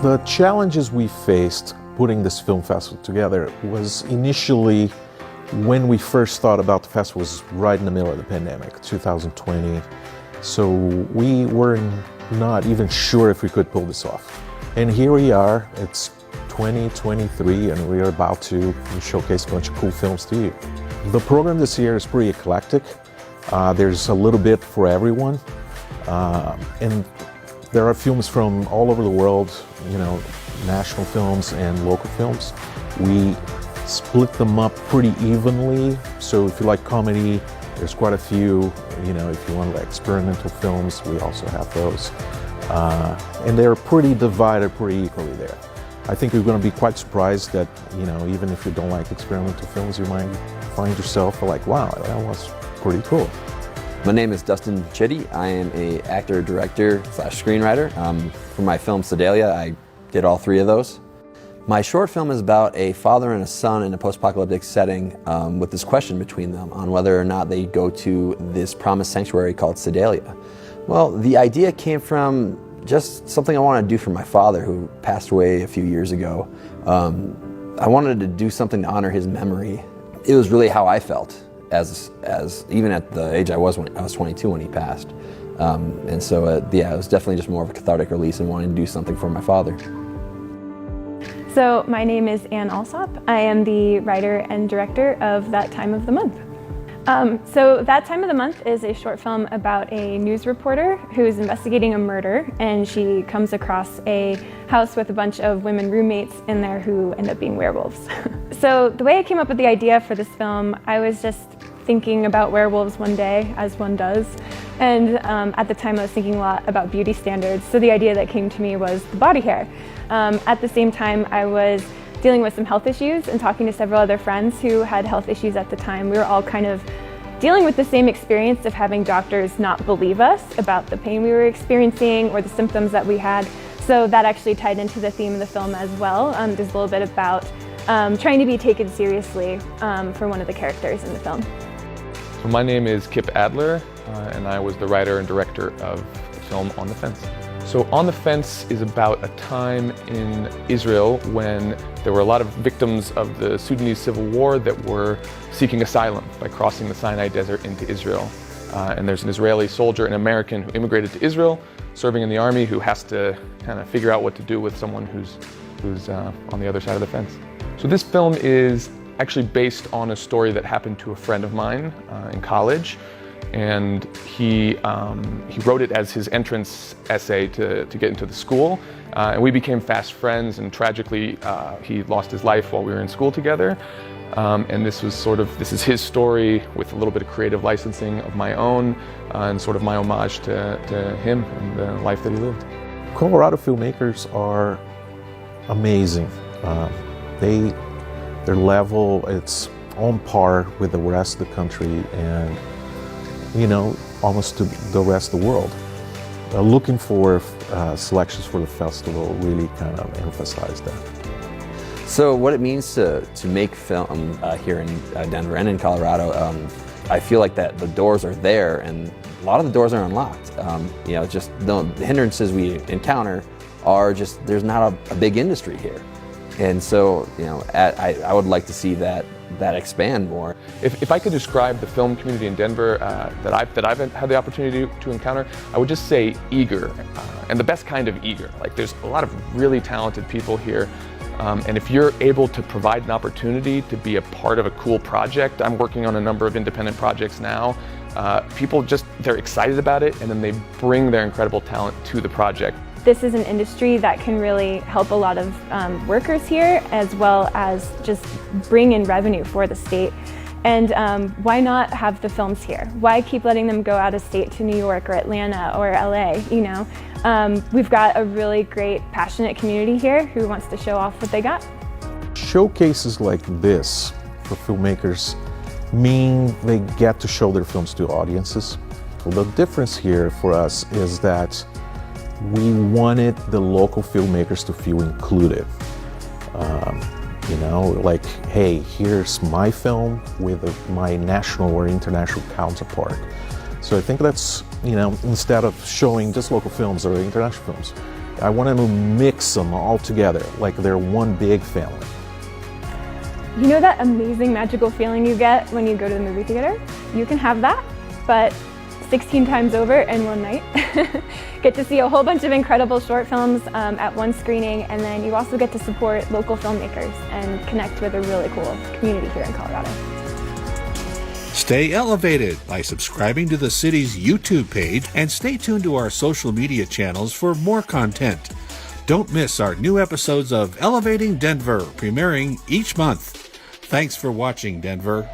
The challenges we faced putting this film festival together was initially, when we first thought about the festival, was right in the middle of the pandemic, 2020. So we were not even sure if we could pull this off. And here we are, it's 2023, and we are about to showcase a bunch of cool films to you. The program this year is pretty eclectic. There's a little bit for everyone. And there are films from all over the world, national films and local films. We split them up pretty evenly. So if you like comedy, there's quite a few. If you want experimental films, we also have those. And they're pretty divided pretty equally there. I think you're going to be quite surprised that, even if you don't like experimental films, you might find yourself like, wow, that was pretty cool. My name is Dustin Chitty. I am an actor, director / screenwriter. For my film Sedalia, I did all 3 of those. My short film is about a father and a son in a post-apocalyptic setting with this question between them on whether or not they go to this promised sanctuary called Sedalia. Well, the idea came from just something I wanted to do for my father, who passed away a few years ago. I wanted to do something to honor his memory. It was really how I felt as even at the age I was when I was 22 when he passed. And so it was definitely just more of a cathartic release and wanting to do something for my father. So my name is Ann Alsop. I am the writer and director of That Time of the Month. So That Time of the Month is a short film about a news reporter who is investigating a murder, and she comes across a house with a bunch of women roommates in there who end up being werewolves. So the way I came up with the idea for this film, I was just thinking about werewolves one day, as one does. And at the time I was thinking a lot about beauty standards, so the idea that came to me was the body hair. At the same time, I was dealing with some health issues and talking to several other friends who had health issues at the time. We were all kind of dealing with the same experience of having doctors not believe us about the pain we were experiencing or the symptoms that we had. So that actually tied into the theme of the film as well. There's a little bit about trying to be taken seriously for one of the characters in the film. So my name is Kip Adler, and I was the writer and director of the film On the Fence. So On the Fence is about a time in Israel when there were a lot of victims of the Sudanese civil war that were seeking asylum by crossing the Sinai Desert into Israel. And there's an Israeli soldier, an American, who immigrated to Israel, serving in the army, who has to kind of figure out what to do with someone who's on the other side of the fence. So this film is actually based on a story that happened to a friend of mine in college. And he wrote it as his entrance essay to get into the school. And we became fast friends, and tragically he lost his life while we were in school together. And this is his story with a little bit of creative licensing of my own, and sort of my homage to him and the life that he lived. Colorado filmmakers are amazing. Their level, it's on par with the rest of the country, and almost to the rest of the world. Looking for selections for the festival really kind of emphasized that. So what it means to make film here in Denver and in Colorado, I feel like that the doors are there, and a lot of the doors are unlocked. Just the hindrances we encounter are just, there's not a big industry here. And so, I would like to see that expand more. If I could describe the film community in Denver that I've had the opportunity to encounter, I would just say eager, and the best kind of eager. Like, there's a lot of really talented people here, and if you're able to provide an opportunity to be a part of a cool project, I'm working on a number of independent projects now. People they're excited about it, and then they bring their incredible talent to the project. This is an industry that can really help a lot of workers here, as well as just bring in revenue for the state. And why not have the films here? Why keep letting them go out of state to New York or Atlanta or LA, We've got a really great, passionate community here who wants to show off what they got. Showcases like this for filmmakers mean they get to show their films to audiences. Well, the difference here for us is that we wanted the local filmmakers to feel included. Like, hey, here's my film with my national or international counterpart. So I think that's, instead of showing just local films or international films, I want to mix them all together, like they're one big family. You know that amazing magical feeling you get when you go to the movie theater? You can have that, but 16 times over in one night. Get to see a whole bunch of incredible short films at one screening, and then you also get to support local filmmakers and connect with a really cool community here in Colorado. Stay elevated by subscribing to the city's YouTube page and stay tuned to our social media channels for more content. Don't miss our new episodes of Elevating Denver, premiering each month. Thanks for watching, Denver.